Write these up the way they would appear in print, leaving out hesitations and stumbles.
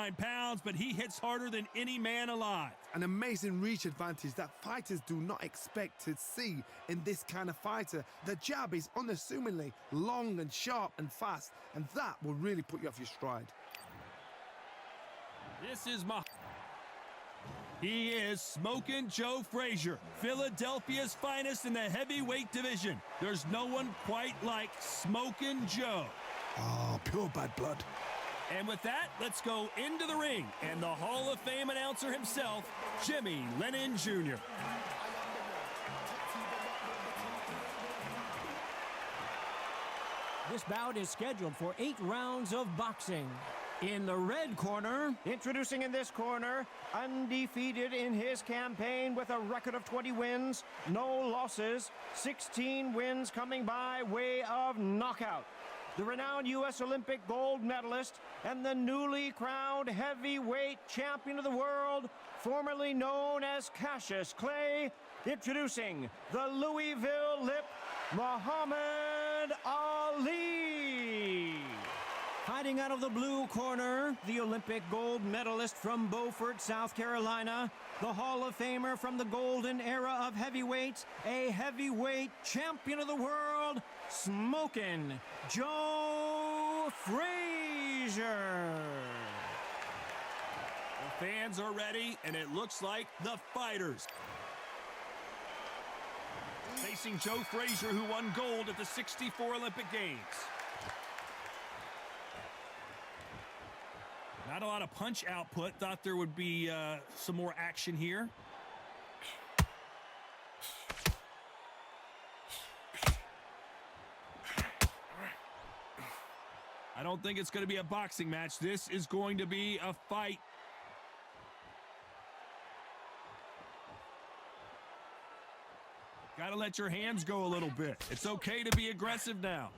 99 pounds, but he hits harder than any man alive. An amazing reach advantage that fighters do not expect to see in this kind of fighter. The jab is unassumingly long and sharp and fast, and that will really put you off your stride. This is He is Smokin' Joe Frazier, Philadelphia's finest in the heavyweight division. There's no one quite like Smokin' Joe. Oh, pure bad blood. And with that, let's go into the ring and the Hall of Fame announcer himself, Jimmy Lennon Jr. This bout is scheduled for 8 rounds of boxing. In the red corner, introducing in this corner, undefeated in his campaign with a record of 20 wins, no losses, 16 wins coming by way of knockout. The renowned U.S. Olympic gold medalist and the newly crowned heavyweight champion of the world, formerly known as Cassius Clay, introducing the Louisville Lip, Muhammad Ali. Fighting out of the blue corner, the Olympic gold medalist from Beaufort, South Carolina, the Hall of Famer from the golden era of heavyweights, a heavyweight champion of the world, Smokin' Joe Frazier. The fans are ready, and it looks like the fighters. Facing Joe Frazier, who won gold at the '64 Olympic Games. Not a lot of punch output. Thought there would be some more action here. I don't think it's going to be a boxing match. This is going to be a fight. Got to let your hands go a little bit. It's okay to be aggressive now.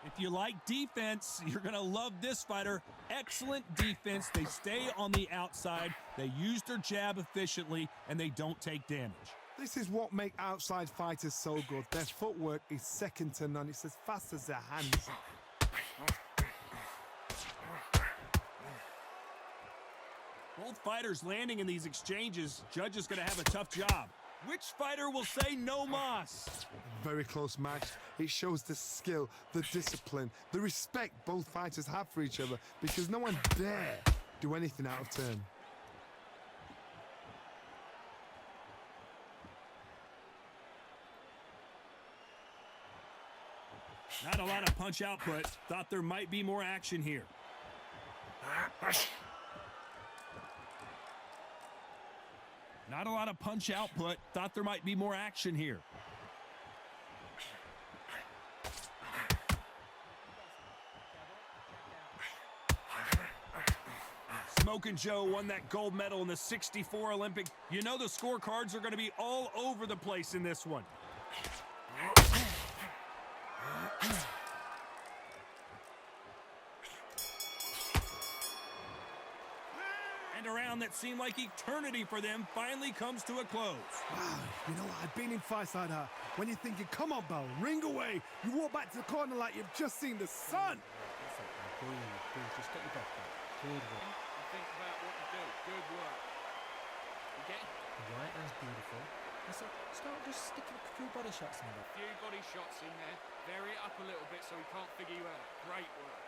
If you like defense, you're going to love this fighter. Excellent defense. They stay on the outside. They use their jab efficiently, and they don't take damage. This is what makes outside fighters so good. Their footwork is second to none. It's as fast as their hands. Both fighters landing in these exchanges. Judge is going to have a tough job. Which fighter will say no mas? Very close match. It shows the skill, the discipline, the respect both fighters have for each other, because no one dare do anything out of turn. Not a lot of punch output. Thought there might be more action here. Not a lot of punch output. Thought there might be more action here. Smokin' Joe won that gold medal in the '64 Olympic. You know the scorecards are going to be all over the place in this one. And a round that seemed like eternity for them finally comes to a close. Wow, you know what? I've been in fights like that. When you're thinking, come on, Bell, ring away. You walk back to the corner like you've just seen the sun. Just get your breath back. Good work. Think about what you do. Good work. You get it? Right, that's beautiful. Start just sticking a few body shots in there. A few body shots in there. Vary it up a little bit so he can't figure you out. Great work.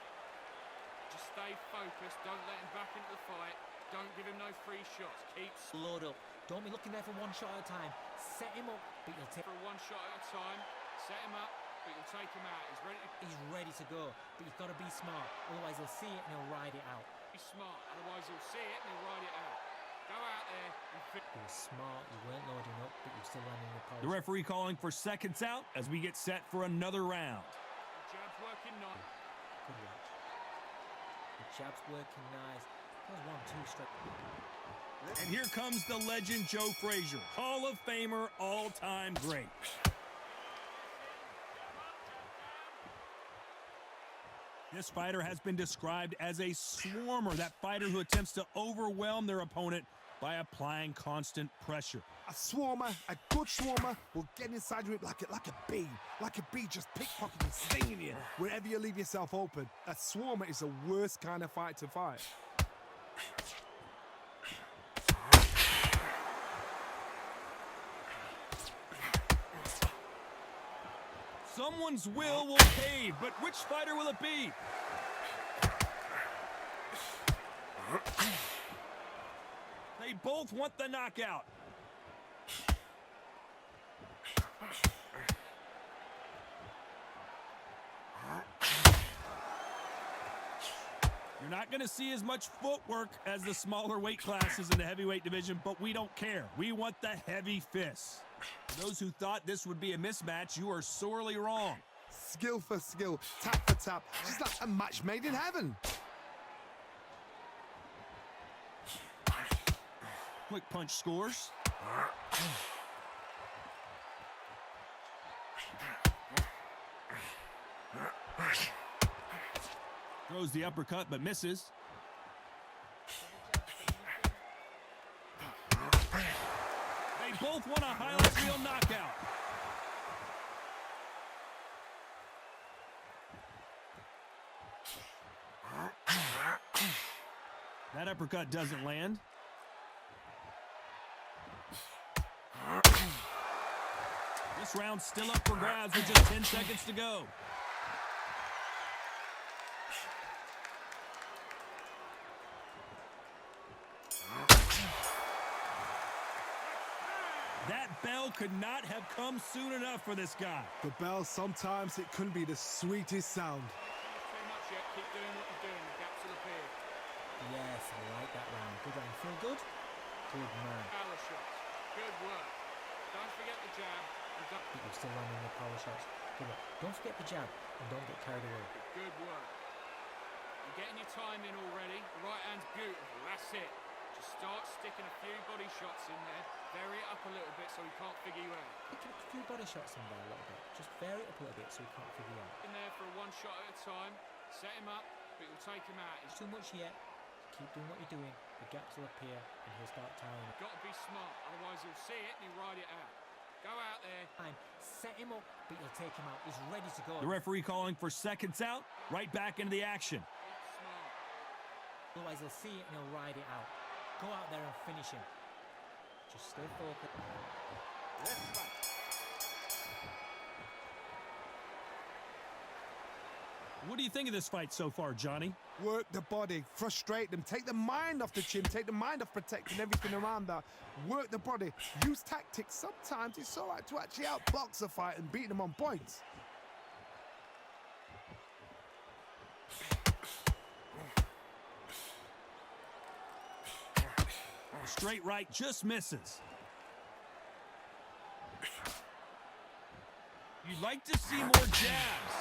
Just stay focused. Don't let him back into the fight. Don't give him no free shots. Keep Load up. Don't be looking there for one shot at a time. Set him up, but you'll take. for one shot at a time. Set him up, but you'll take him out. He's ready to He's ready to go, but you've got to be smart. Otherwise, he'll see it and he'll ride it out. be smart. Otherwise, he'll see it and he'll ride it out. Go out there and You were smart. You weren't loading up, but you're still landing your punch. The referee calling for seconds out as we get set for another round. The jab's working nice. Good watch. The jab's working nice. There's 1-2 straight. And here comes the legend Joe Frazier, Hall of Famer, all-time great. This fighter has been described as a swarmer, that fighter who attempts to overwhelm their opponent by applying constant pressure. A swarmer, a good swarmer, will get inside your hip like a bee. Like a bee just pickpocketing, stinging you wherever you leave yourself open. A swarmer is the worst kind of fight to fight. Someone's will cave, but which fighter will it be? They both want the knockout. You're not going to see as much footwork as the smaller weight classes in the heavyweight division, but we don't care. We want the heavy fists. For those who thought this would be a mismatch, you are sorely wrong. Skill for skill, tap for tap, just like a match made in heaven. Quick punch scores. Throws the uppercut but misses. They both want a highlight reel knockout. That uppercut doesn't land. This round's still up for grabs with just 10 seconds to go. That bell could not have come soon enough for this guy. The bell, sometimes it couldn't be the sweetest sound. Too much yet. Keep doing what you're doing. The gaps will appear. Yes, I like that round. Good round. Feel good? Good man. Power shots. Good work. Don't forget the jab. And don't... You're still landing the power shots. Good work. Don't forget the jab and don't get carried away. Good work. You're getting your time in already. The right hand's beautiful. That's it. Just start sticking a few body shots in there. Vary it up a little bit so he can't figure you out. Pick a few body shots in there a little bit. Just vary it up a little bit so he can't figure you out. In there for a one shot at a time. Set him up, but you'll take him out. It's too much yet. Keep doing what you're doing. The gaps will appear and he'll start tiring. Got to be smart, otherwise he'll see it and he'll ride it out. Go out there. Fine. Set him up, but you'll take him out. He's ready to go. The referee calling for seconds out, right back into the action. Smart. Otherwise he'll see it and he'll ride it out. Go out there and finish him. Just stay focused. What do you think of this fight so far, Johnny? Work the body, frustrate them, take the mind off the chin, take the mind off protecting everything around that. Work the body, use tactics. Sometimes it's all right to actually outbox a fight and beat them on points. Straight right just misses. You'd like to see more jabs.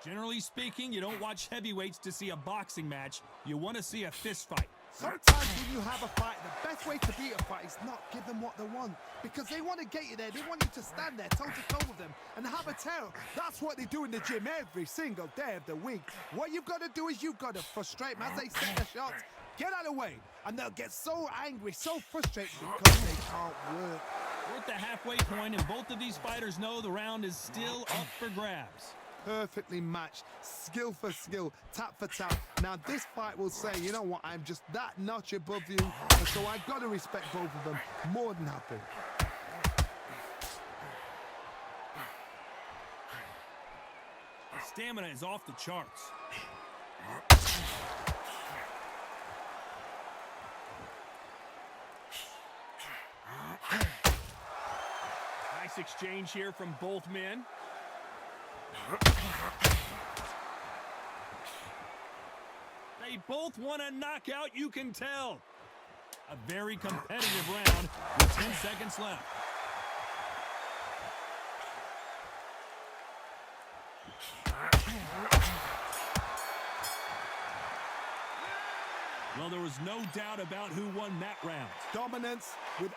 Generally speaking, you don't watch heavyweights to see a boxing match. You want to see a fist fight. Sometimes when you have a fight, the best way to beat a fight is not give them what they want. Because they want to get you there. They want you to stand there toe-to-toe with them and have a tear. That's what they do in the gym every single day of the week. What you've got to do is you've got to frustrate them as they set their shots. Get out of the way. And they'll get so angry, so frustrated because they can't work. We're at the halfway point, and both of these fighters know the round is still up for grabs. Perfectly matched, skill for skill, tap for tap. Now this fight will say, you know what, I'm just that notch above you, and so I've got to respect both of them more than happy. The stamina is off the charts. Nice exchange here from both men. They both want a knockout, you can tell. A very competitive round with 10 seconds left. Well, there was no doubt about who won that round. Dominance with...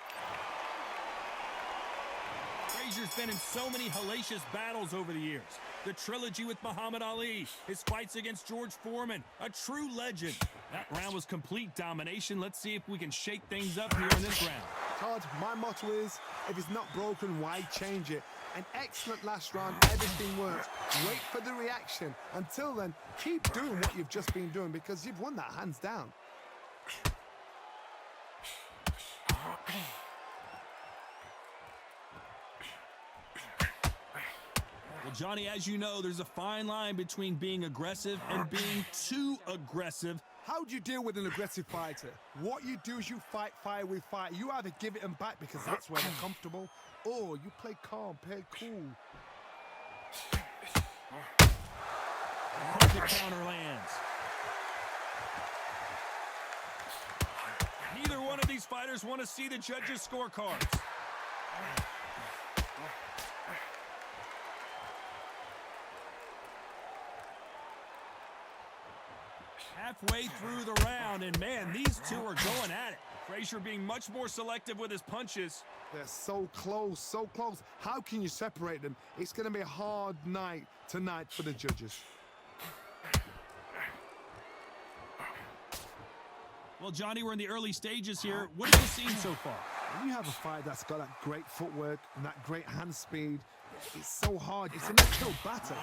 Frazier's been in so many hellacious battles over the years. The trilogy with Muhammad Ali, his fights against George Foreman, a true legend. That round was complete domination. Let's see if we can shake things up here in this round. Todd, my motto is, if it's not broken, why change it? An excellent last round, everything works. Wait for the reaction. Until then, keep doing what you've just been doing because you've won that hands down. Well, Johnny, as you know, there's a fine line between being aggressive and being too aggressive. How do you deal with an aggressive fighter? What you do is you fight fire with fire. You either give it them back because that's where they're comfortable, or you play calm, play cool. Perfect counter lands. Neither one of these fighters want to see the judges' scorecards. Halfway through the round, and man, these two are going at it. Frazier being much more selective with his punches. They're so close, so close. How can you separate them? It's going to be a hard night tonight for the judges. Well, Johnny, we're in the early stages here. What have you seen so far? When you have a fight that's got that great footwork and that great hand speed, it's so hard. It's an uphill battle.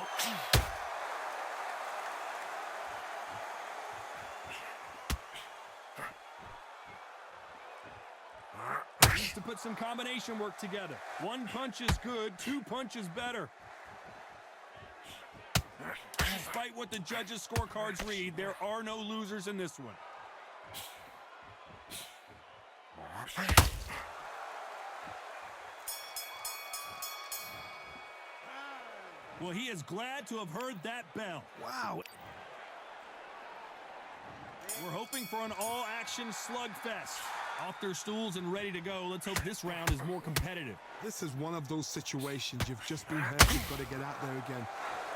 Needs to put some combination work together. One punch is good, two punches better. Despite what the judges' scorecards read, there are no losers in this one. Well, he is glad to have heard that bell. Wow. We're hoping for an all-action slugfest. Off their stools and ready to go. Let's hope this round is more competitive. This is one of those situations you've just been hurt. You've got to get out there again.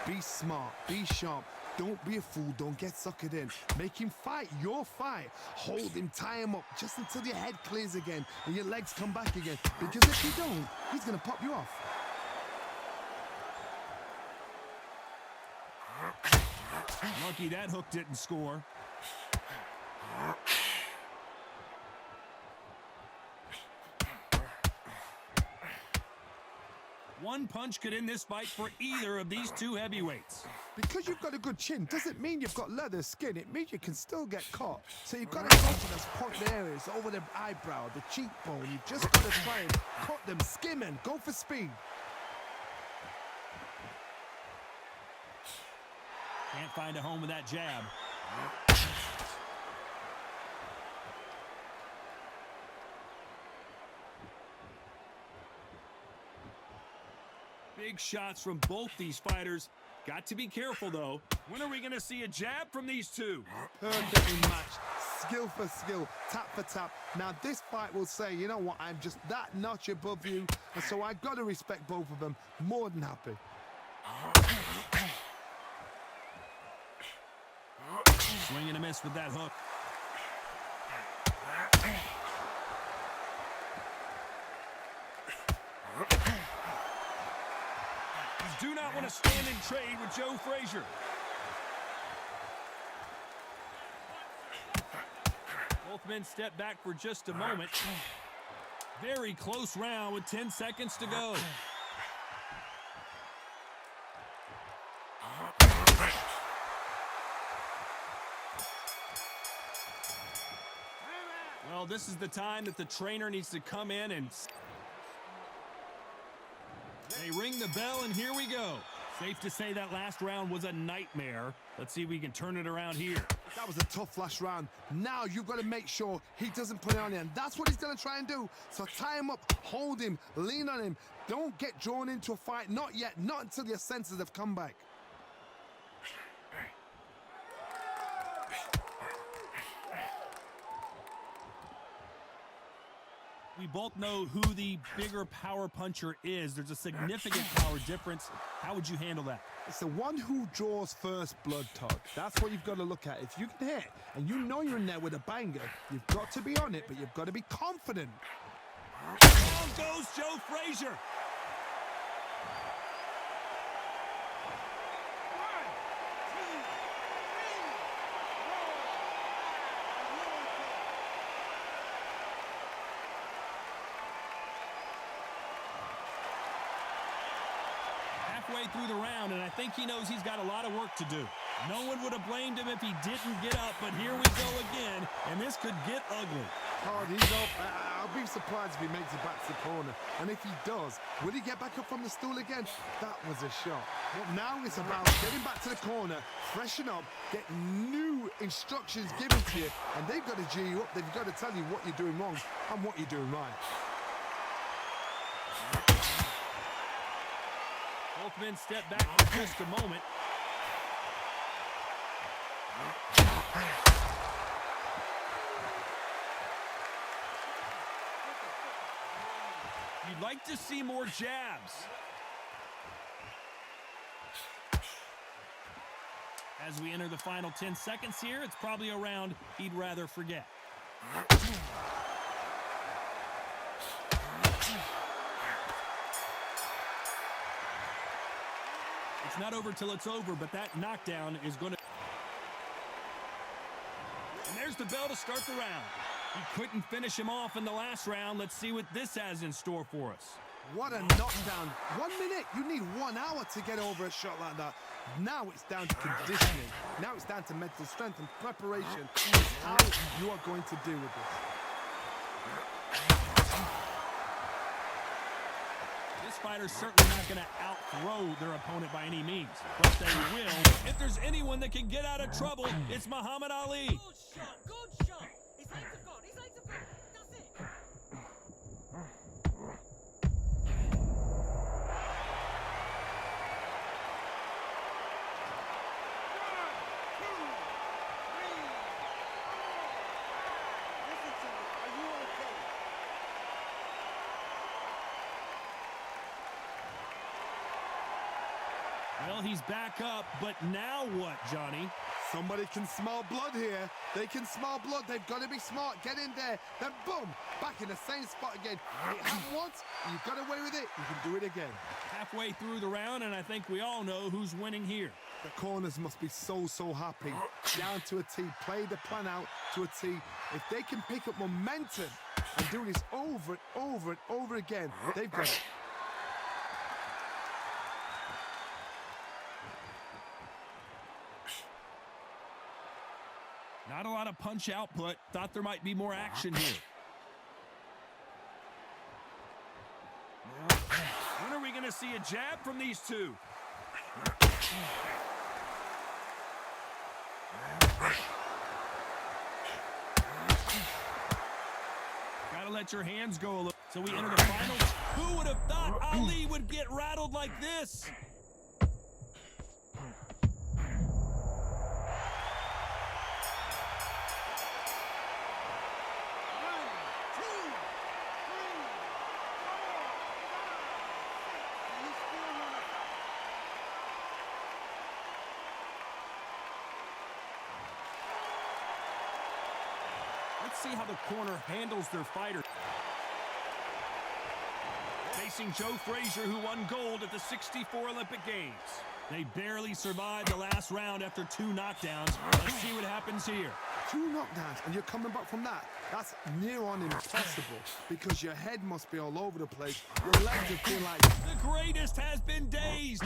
Be smart. Be sharp. Don't be a fool. Don't get suckered in. Make him fight your fight. Hold him. Tie him up just until your head clears again and your legs come back again. Because if you don't, he's going to pop you off. Lucky that hook didn't score. One punch could end this fight for either of these two heavyweights. Because you've got a good chin doesn't mean you've got leather skin. It means you can still get caught. So you've got to go to those point areas over the eyebrow, the cheekbone. You've just got to try and cut them, skim and go for speed. Can't find a home with that jab. Big shots from both these fighters. Got to be careful, though. When are we going to see a jab from these two? Perfectly matched. Skill for skill. Tap for tap. Now, this fight will say, you know what, I'm just that notch above you. And so I've got to respect both of them. More than happy. Swing and a miss with that hook. Do not want to stand and trade with Joe Frazier. Both men step back for just a moment. Very close round with 10 seconds to go. Well, this is the time that the trainer needs to come in and... They ring the bell, and here we go. Safe to say that last round was a nightmare. Let's see if we can turn it around here. That was a tough last round. Now you've got to make sure he doesn't put it on you, and that's what he's going to try and do. So tie him up, hold him, lean on him. Don't get drawn into a fight. Not yet. Not until your senses have come back. We both know who the bigger power puncher is. There's a significant power difference. How would you handle that? It's the one who draws first blood, Todd. That's what you've got to look at. If you can hit, and you know you're in there with a banger, you've got to be on it, but you've got to be confident. Down goes Joe Frazier. halfway through the round, and I think he knows he's got a lot of work to do. No one would have blamed him if he didn't get up, but here we go again, and this could get ugly. Oh, he's up. I'll be surprised if he makes it back to the corner. And if he does, will he get back up from the stool again? That was a shot. But now it's about getting back to the corner, freshen up, get new instructions given to you, and they've got to G you up. They've got to tell you what you're doing wrong and what you're doing right. Both men step back for just a moment. You'd like to see more jabs. As we enter the final 10 seconds here, it's probably a round he'd rather forget. It's not over till it's over, but that knockdown is going to... And there's the bell to start the round. He couldn't finish him off in the last round. Let's see what this has in store for us. What a knockdown. 1 minute. You need 1 hour to get over a shot like that. Now it's down to conditioning. Now it's down to mental strength and preparation. It's how you are going to deal with this. This fighter's certainly not going to outthrow their opponent by any means, but they will. If there's anyone that can get out of trouble, it's Muhammad Ali. Good shot, good shot. His legs have gone, his legs have gone. That's it. Well, he's back up, but now what, Johnny? Somebody can smell blood here. They can smell blood. They've got to be smart. Get in there. Then boom, back in the same spot again. It happened once. You got away with it. You can do it again. Halfway through the round, and I think we all know who's winning here. The corners must be so happy. Down to a T. Play the plan out to a T. If they can pick up momentum and do this over and over and over again, they've got it. Not a lot of punch output. Thought there might be more action here. When are we going to see a jab from these two? Gotta let your hands go a little. So we enter the finals. Who would have thought Ali would get rattled like this? Let's see how the corner handles their fighter. Facing Joe Frazier, who won gold at the '64 Olympic Games. They barely survived the last round after 2 knockdowns. Let's see what happens here. 2 knockdowns, and you're coming back from that. That's near on impossible because your head must be all over the place. Your legs are feel like... The greatest has been dazed.